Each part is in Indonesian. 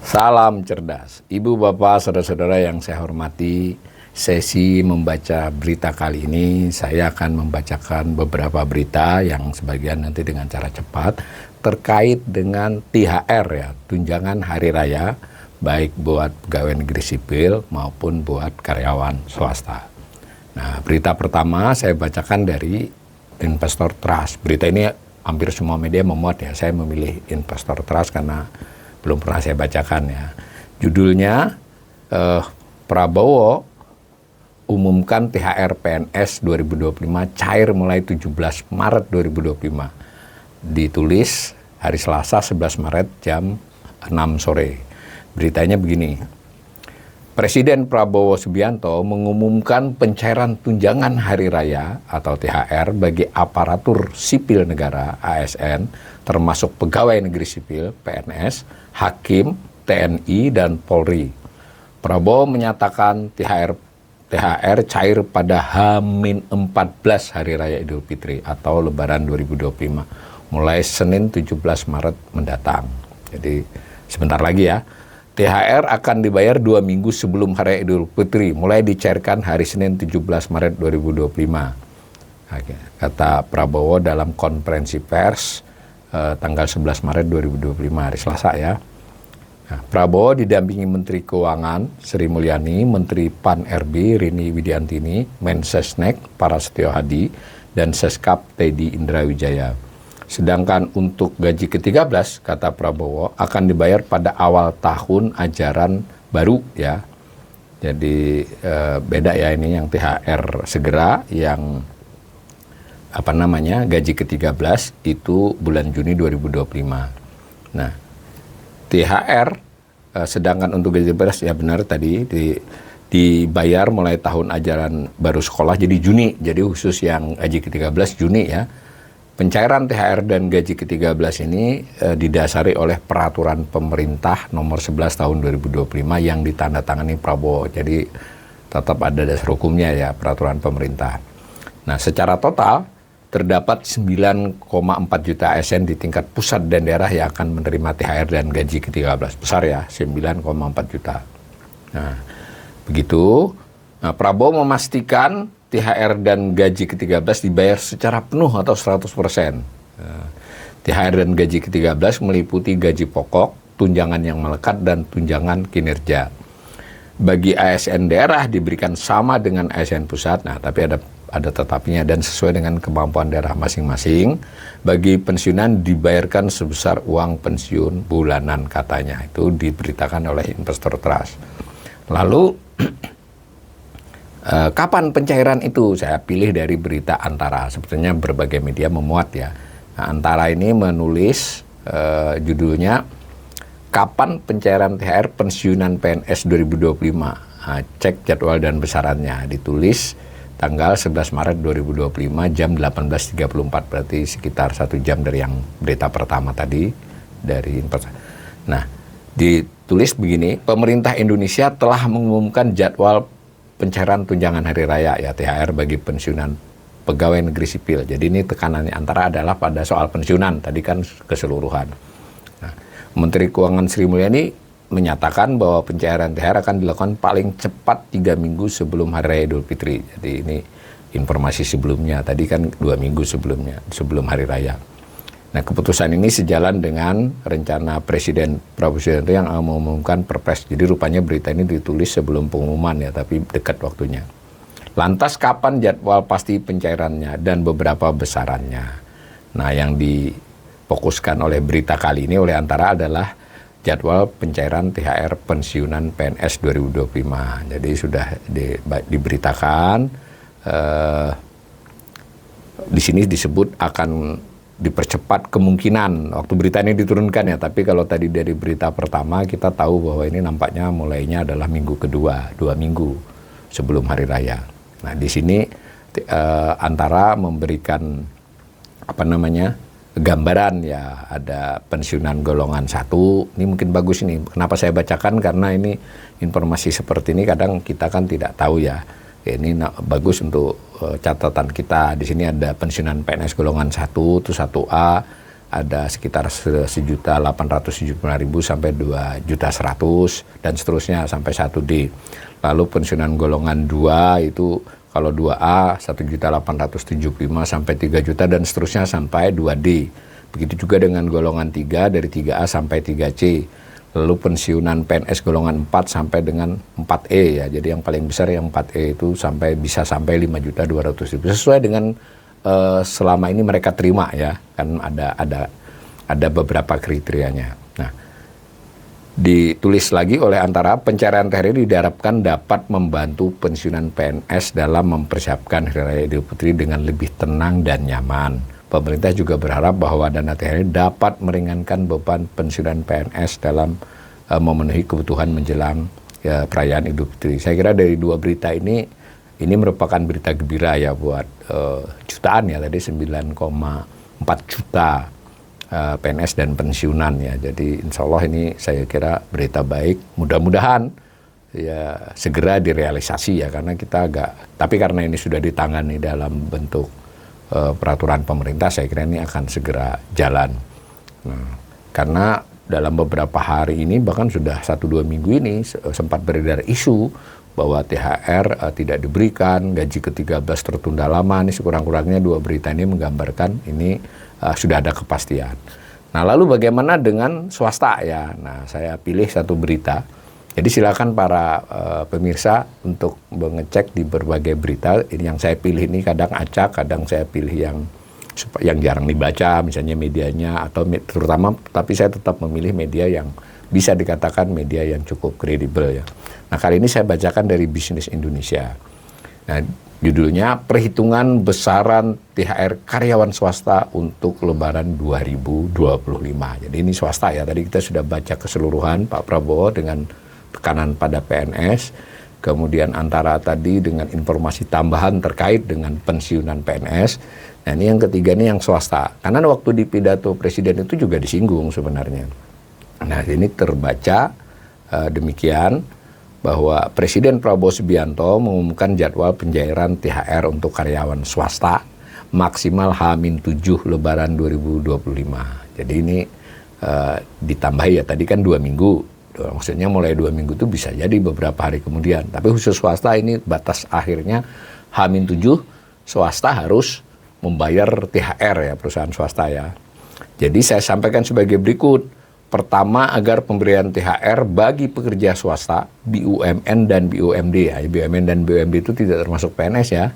Salam cerdas, Ibu, Bapak, Saudara-saudara yang saya hormati. Sesi membaca berita kali ini, saya akan membacakan beberapa berita yang sebagian nanti dengan cara cepat terkait dengan THR ya, tunjangan hari raya, baik buat pegawai negeri sipil maupun buat karyawan swasta. Nah, berita pertama saya bacakan dari Investor Trust. Berita ini hampir semua media memuat ya, saya memilih Investor Trust karena belum pernah saya bacakan ya. Judulnya Prabowo umumkan THR PNS 2025 cair mulai 17 Maret 2025. Ditulis hari Selasa 11 Maret jam 6 sore. Beritanya begini. Presiden Prabowo Subianto mengumumkan pencairan tunjangan hari raya atau THR bagi aparatur sipil negara ASN termasuk pegawai negeri sipil PNS, hakim, TNI, dan Polri. Prabowo menyatakan THR cair pada H-14 Hari Raya Idul Fitri atau Lebaran 2025, mulai Senin 17 Maret mendatang. Jadi sebentar lagi ya. THR akan dibayar 2 minggu sebelum Hari Raya Idul Fitri, mulai dicairkan hari Senin 17 Maret 2025. Kata Prabowo dalam konferensi pers tanggal 11 Maret 2025, hari Selasa ya. Nah, Prabowo didampingi Menteri Keuangan Sri Mulyani, Menteri Pan-RB Rini Widiantini, Mensesnek Prasetyo Hadi, dan Seskap Teddy Indrawijaya. Sedangkan untuk gaji ke-13, kata Prabowo, akan dibayar pada awal tahun ajaran baru ya. Jadi beda ya ini yang THR segera, yang gaji ke-13 itu bulan Juni 2025. Nah, THR sedangkan untuk gaji ke-13 ya benar tadi dibayar mulai tahun ajaran baru sekolah, jadi Juni. Jadi khusus yang gaji ke-13 Juni ya. Pencairan THR dan gaji ke-13 ini didasari oleh peraturan pemerintah nomor 11 tahun 2025 yang ditandatangani Prabowo. Jadi tetap ada dasar hukumnya ya, peraturan pemerintah. Nah, secara total terdapat 9,4 juta ASN di tingkat pusat dan daerah yang akan menerima THR dan gaji ke-13. Besar ya, 9,4 juta. Nah, begitu. Nah, Prabowo memastikan THR dan gaji ke-13 dibayar secara penuh atau 100%. THR dan gaji ke-13 meliputi gaji pokok, tunjangan yang melekat, dan tunjangan kinerja. Bagi ASN daerah diberikan sama dengan ASN pusat, nah tapi ada tetapinya, dan sesuai dengan kemampuan daerah masing-masing. Bagi pensiunan dibayarkan sebesar uang pensiun bulanan, katanya. Itu diberitakan oleh Investor Trust. Lalu kapan pencairan itu? Saya pilih dari berita Antara. Sebetulnya berbagai media memuat ya. Nah, Antara ini menulis judulnya kapan pencairan THR pensiunan PNS 2025. Nah, cek jadwal dan besarannya. Ditulis tanggal 11 Maret 2025 jam 18.34, berarti sekitar 1 jam dari yang berita pertama tadi dari Investor. Nah, ditulis begini, pemerintah Indonesia telah mengumumkan jadwal pencairan tunjangan hari raya ya THR bagi pensiunan pegawai negeri sipil. Jadi ini tekanannya Antara adalah pada soal pensiunan, tadi kan keseluruhan. Nah, Menteri Keuangan Sri Mulyani menyatakan bahwa pencairan THR akan dilakukan paling cepat 3 minggu sebelum Hari Raya Idul Fitri. Jadi ini informasi sebelumnya, tadi kan 2 minggu sebelum Hari Raya. Nah, keputusan ini sejalan dengan rencana Presiden Prabowo Subianto yang mengumumkan Perpres. Jadi rupanya berita ini ditulis sebelum pengumuman ya, tapi dekat waktunya. Lantas kapan jadwal pasti pencairannya dan beberapa besarannya? Nah, yang difokuskan oleh berita kali ini oleh Antara adalah jadwal pencairan THR pensiunan PNS 2025. Jadi sudah diberitakan, di sini disebut akan dipercepat kemungkinan waktu berita ini diturunkan ya, tapi kalau tadi dari berita pertama kita tahu bahwa ini nampaknya mulainya adalah minggu kedua, 2 minggu sebelum Hari Raya. Nah, di sini Antara memberikan gambaran ya, ada pensiunan golongan 1. Ini mungkin bagus ini. Kenapa saya bacakan? Karena ini informasi seperti ini kadang kita kan tidak tahu ya. Ini bagus untuk catatan kita. Di sini ada pensiunan PNS golongan 1 itu 1A ada sekitar 1.875.000 sampai 2.100.000 dan seterusnya sampai 1D. Lalu pensiunan golongan 2 itu kalau 2A 1.875 sampai 3 juta dan seterusnya sampai 2D. Begitu juga dengan golongan 3 dari 3A sampai 3C. Lalu pensiunan PNS golongan 4 sampai dengan 4E ya. Jadi yang paling besar yang 4E itu bisa sampai 5.200.000 sesuai dengan selama ini mereka terima ya. Kan ada beberapa kriterianya. Nah, ditulis lagi oleh Antara, pencairan THR ini diharapkan dapat membantu pensiunan PNS dalam mempersiapkan Hari Raya Idul Fitri dengan lebih tenang dan nyaman. Pemerintah juga berharap bahwa dana THR dapat meringankan beban pensiunan PNS dalam memenuhi kebutuhan menjelang perayaan Idul Fitri. Saya kira dari dua berita ini merupakan berita gembira ya buat jutaan ya, tadi 9,4 juta PNS dan pensiunan ya. Jadi insya Allah ini saya kira berita baik. Mudah-mudahan ya segera direalisasi ya, karena tapi karena ini sudah ditangani dalam bentuk peraturan pemerintah, saya kira ini akan segera jalan. Nah, karena dalam beberapa hari ini bahkan sudah 1-2 minggu ini sempat beredar isu bahwa THR tidak diberikan, gaji ke-13 tertunda lama. Ini sekurang-kurangnya dua berita ini menggambarkan ini sudah ada kepastian. Nah, lalu bagaimana dengan swasta ya? Nah, saya pilih satu berita. Jadi silakan para pemirsa untuk mengecek di berbagai berita. Ini yang saya pilih ini kadang acak, kadang saya pilih yang jarang dibaca, misalnya medianya atau terutama, tapi saya tetap memilih media yang bisa dikatakan media yang cukup kredibel ya. Nah, kali ini saya bacakan dari Bisnis Indonesia. Nah, judulnya perhitungan besaran THR karyawan swasta untuk Lebaran 2025. Jadi ini swasta ya. Tadi kita sudah baca keseluruhan Pak Prabowo dengan tekanan pada PNS, kemudian Antara tadi dengan informasi tambahan terkait dengan pensiunan PNS. Nah, ini yang ketiga ini yang swasta. Karena waktu di pidato Presiden itu juga disinggung sebenarnya. Nah, ini terbaca demikian bahwa Presiden Prabowo Subianto mengumumkan jadwal pencairan THR untuk karyawan swasta maksimal H-7 Lebaran 2025. Jadi ini ditambah ya, tadi kan 2 minggu. Maksudnya mulai 2 minggu itu bisa jadi beberapa hari kemudian. Tapi khusus swasta ini batas akhirnya H-7 swasta harus membayar THR ya, perusahaan swasta ya. Jadi saya sampaikan sebagai berikut. Pertama, agar pemberian THR bagi pekerja swasta, BUMN dan BUMD ya. BUMN dan BUMD itu tidak termasuk PNS ya.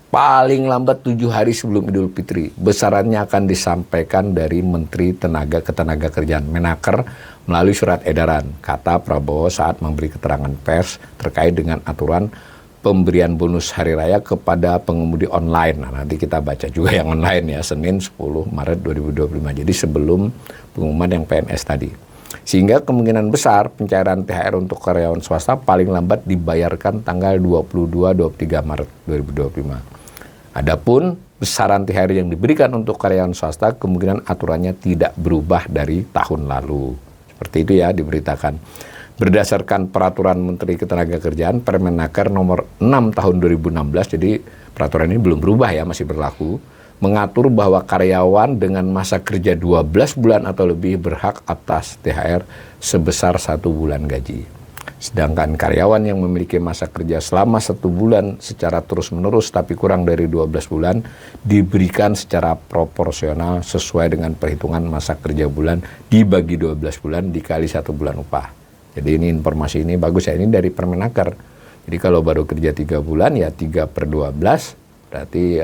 Paling lambat 7 hari sebelum Idul Fitri. Besarannya akan disampaikan dari Menteri Ketenagakerjaan Menaker melalui surat edaran, kata Prabowo saat memberi keterangan pers terkait dengan aturan pemberian bonus hari raya kepada pengemudi online. Nah, nanti kita baca juga yang online ya, Senin 10 Maret 2025. Jadi sebelum pengumuman yang PNS tadi. Sehingga kemungkinan besar pencairan THR untuk karyawan swasta paling lambat dibayarkan tanggal 22-23 Maret 2025. Adapun besaran THR yang diberikan untuk karyawan swasta kemungkinan aturannya tidak berubah dari tahun lalu. Seperti itu ya diberitakan. Berdasarkan peraturan Menteri Ketenagakerjaan Permenaker nomor 6 tahun 2016, jadi peraturan ini belum berubah ya, masih berlaku, mengatur bahwa karyawan dengan masa kerja 12 bulan atau lebih berhak atas THR sebesar 1 bulan gaji. Sedangkan karyawan yang memiliki masa kerja selama 1 bulan secara terus-menerus tapi kurang dari 12 bulan diberikan secara proporsional sesuai dengan perhitungan masa kerja bulan dibagi 12 bulan dikali 1 bulan upah. Jadi ini informasi ini bagus ya, ini dari Permenaker. Jadi kalau baru kerja 3 bulan ya 3/12 berarti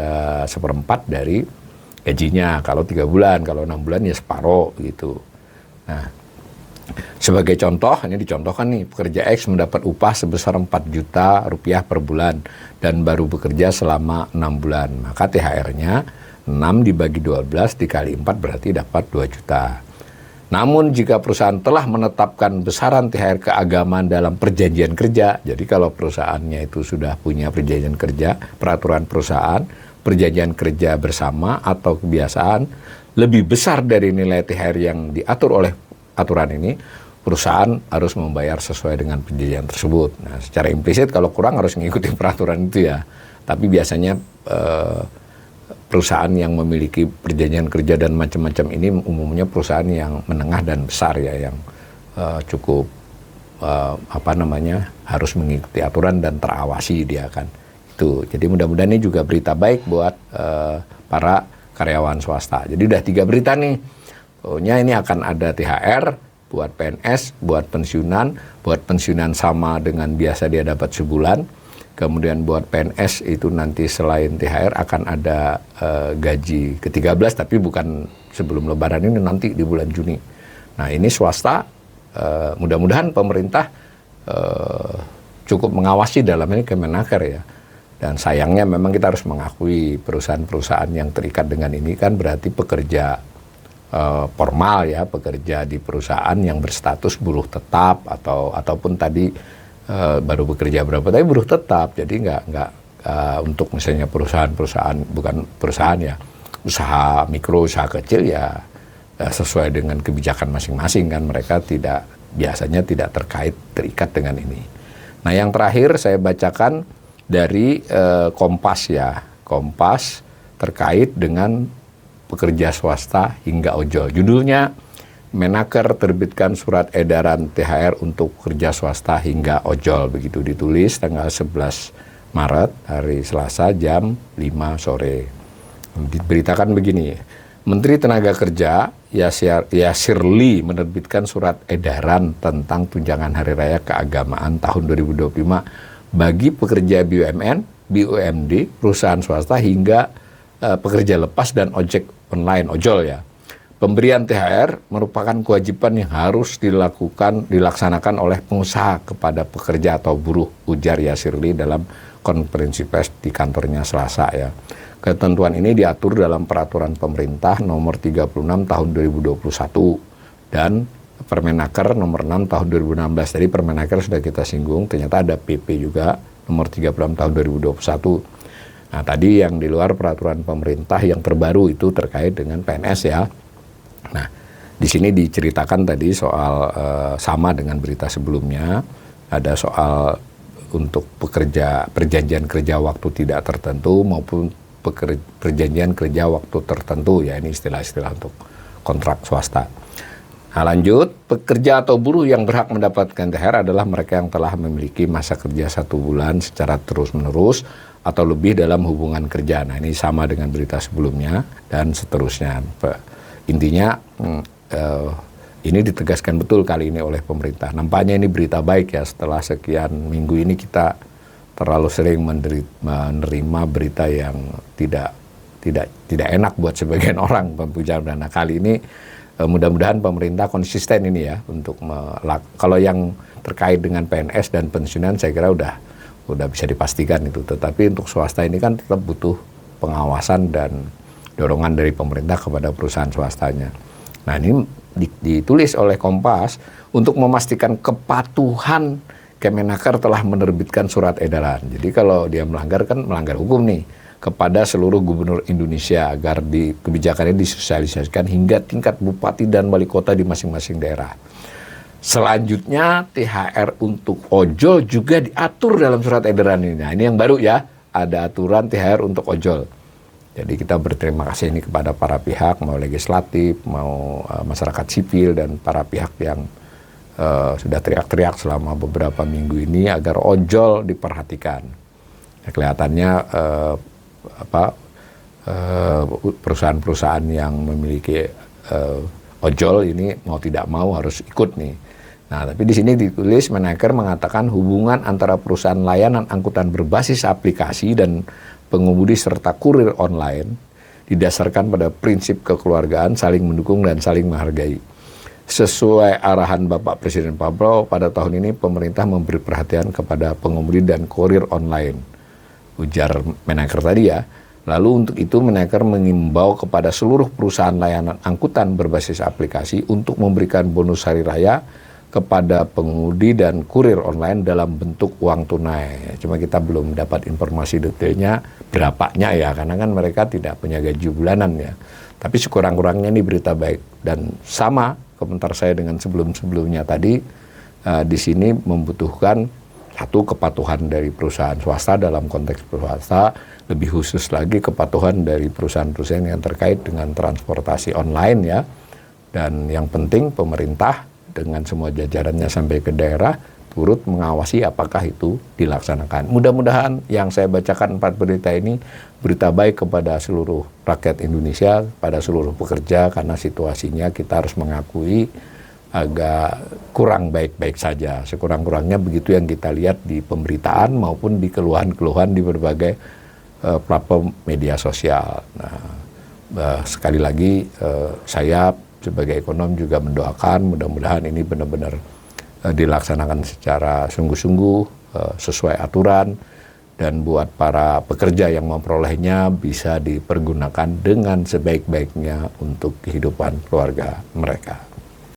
1/4 dari gajinya. Kalau 3 bulan, kalau 6 bulan ya separuh gitu. Nah, sebagai contoh, ini dicontohkan nih, pekerja X mendapat upah sebesar 4 juta rupiah per bulan dan baru bekerja selama 6 bulan. Maka THR-nya 6 dibagi 12 dikali 4 berarti dapat 2 juta. Namun jika perusahaan telah menetapkan besaran THR keagamaan dalam perjanjian kerja, jadi kalau perusahaannya itu sudah punya perjanjian kerja, peraturan perusahaan, perjanjian kerja bersama atau kebiasaan lebih besar dari nilai THR yang diatur oleh aturan ini, perusahaan harus membayar sesuai dengan perjanjian tersebut. Nah, secara implisit kalau kurang harus mengikuti peraturan itu ya. Tapi biasanya perusahaan yang memiliki perjanjian kerja dan macam-macam ini umumnya perusahaan yang menengah dan besar ya, yang cukup harus mengikuti aturan dan terawasi dia kan. Itu. Jadi mudah-mudahan ini juga berita baik buat para karyawan swasta. Jadi udah 3 berita nih. Pokoknya ini akan ada THR buat PNS, buat pensiunan sama dengan biasa dia dapat sebulan. Kemudian buat PNS itu nanti selain THR akan ada gaji ke-13, tapi bukan sebelum Lebaran ini, nanti di bulan Juni. Nah ini swasta, mudah-mudahan pemerintah cukup mengawasi dalam ini Kemenaker ya. Dan sayangnya memang kita harus mengakui perusahaan-perusahaan yang terikat dengan ini kan berarti pekerja formal ya, pekerja di perusahaan yang berstatus buruh tetap ataupun tadi baru bekerja berapa, tapi buruh tetap. Jadi nggak untuk misalnya perusahaan-perusahaan, bukan perusahaan ya, usaha mikro, usaha kecil ya sesuai dengan kebijakan masing-masing kan, mereka biasanya tidak terikat dengan ini. Nah yang terakhir saya bacakan dari Kompas ya, Kompas terkait dengan pekerja swasta hingga ojol. Judulnya, Menaker terbitkan surat edaran THR untuk pekerja swasta hingga ojol. Begitu ditulis tanggal 11 Maret, hari Selasa jam 5 sore. Diberitakan begini, Menteri Tenaga Kerja Yasir Lee menerbitkan surat edaran tentang tunjangan Hari Raya Keagamaan tahun 2025 bagi pekerja BUMN, BUMD, perusahaan swasta hingga pekerja lepas dan ojek online, ojol ya. Pemberian THR merupakan kewajiban yang harus dilaksanakan oleh pengusaha kepada pekerja atau buruh, ujar Yasir Lee dalam konferensi pers di kantornya Selasa ya. Ketentuan ini diatur dalam peraturan pemerintah nomor 36 tahun 2021 dan Permenaker nomor 6 tahun 2016. Jadi Permenaker sudah kita singgung, ternyata ada PP juga nomor 36 tahun 2021. Nah tadi yang di luar peraturan pemerintah yang terbaru itu terkait dengan PNS ya. Nah di sini diceritakan tadi soal sama dengan berita sebelumnya, ada soal untuk perjanjian kerja waktu tidak tertentu maupun perjanjian kerja waktu tertentu ya, ini istilah-istilah untuk kontrak swasta. Nah lanjut, pekerja atau buruh yang berhak mendapatkan THR adalah mereka yang telah memiliki masa kerja 1 bulan secara terus-menerus atau lebih dalam hubungan kerja. Nah ini sama dengan berita sebelumnya dan seterusnya. Intinya ini ditegaskan betul kali ini oleh pemerintah. Nampaknya ini berita baik ya, setelah sekian minggu ini kita terlalu sering menerima berita yang tidak enak buat sebagian orang pengguna dana. Kali ini mudah-mudahan pemerintah konsisten ini ya untuk kalau yang terkait dengan PNS dan pensiunan saya kira udah bisa dipastikan itu. Tetapi untuk swasta ini kan tetap butuh pengawasan dan dorongan dari pemerintah kepada perusahaan swastanya. Nah ini ditulis oleh Kompas untuk memastikan kepatuhan Kemenaker telah menerbitkan surat edaran. Jadi kalau dia melanggar kan melanggar hukum nih kepada seluruh gubernur Indonesia agar kebijakan ini disosialisasikan hingga tingkat bupati dan wali kota di masing-masing daerah. Selanjutnya THR untuk ojol juga diatur dalam surat edaran ini. Nah ini yang baru ya, ada aturan THR untuk ojol. Jadi kita berterima kasih ini kepada para pihak, mau legislatif, mau masyarakat sipil dan para pihak yang sudah teriak-teriak selama beberapa minggu ini agar ojol diperhatikan. Ya, kelihatannya perusahaan-perusahaan yang memiliki ojol ini mau tidak mau harus ikut nih. Nah, tapi di sini ditulis Menaker mengatakan hubungan antara perusahaan layanan angkutan berbasis aplikasi dan pengemudi serta kurir online didasarkan pada prinsip kekeluargaan, saling mendukung dan saling menghargai. Sesuai arahan Bapak Presiden Pak Prabowo, pada tahun ini pemerintah memberi perhatian kepada pengemudi dan kurir online, ujar Menaker tadi ya. Lalu untuk itu Menaker mengimbau kepada seluruh perusahaan layanan angkutan berbasis aplikasi untuk memberikan bonus hari raya kepada pengemudi dan kurir online dalam bentuk uang tunai. Cuma kita belum dapat informasi detailnya berapanya ya, karena kan mereka tidak punya gaji bulanan ya. Tapi sekurang-kurangnya ini berita baik. Dan sama komentar saya dengan sebelum-sebelumnya tadi, di sini membutuhkan satu kepatuhan dari perusahaan swasta dalam konteks swasta, lebih khusus lagi kepatuhan dari perusahaan-perusahaan yang terkait dengan transportasi online ya. Dan yang penting pemerintah dengan semua jajarannya sampai ke daerah turut mengawasi apakah itu dilaksanakan. Mudah-mudahan yang saya bacakan 4 berita ini berita baik kepada seluruh rakyat Indonesia, pada seluruh pekerja, karena situasinya kita harus mengakui agak kurang baik-baik saja. Sekurang-kurangnya begitu yang kita lihat di pemberitaan maupun di keluhan-keluhan di berbagai platform media sosial. Nah, sekali lagi saya sebagai ekonom juga mendoakan mudah-mudahan ini benar-benar dilaksanakan secara sungguh-sungguh, sesuai aturan, dan buat para pekerja yang memperolehnya bisa dipergunakan dengan sebaik-baiknya untuk kehidupan keluarga mereka.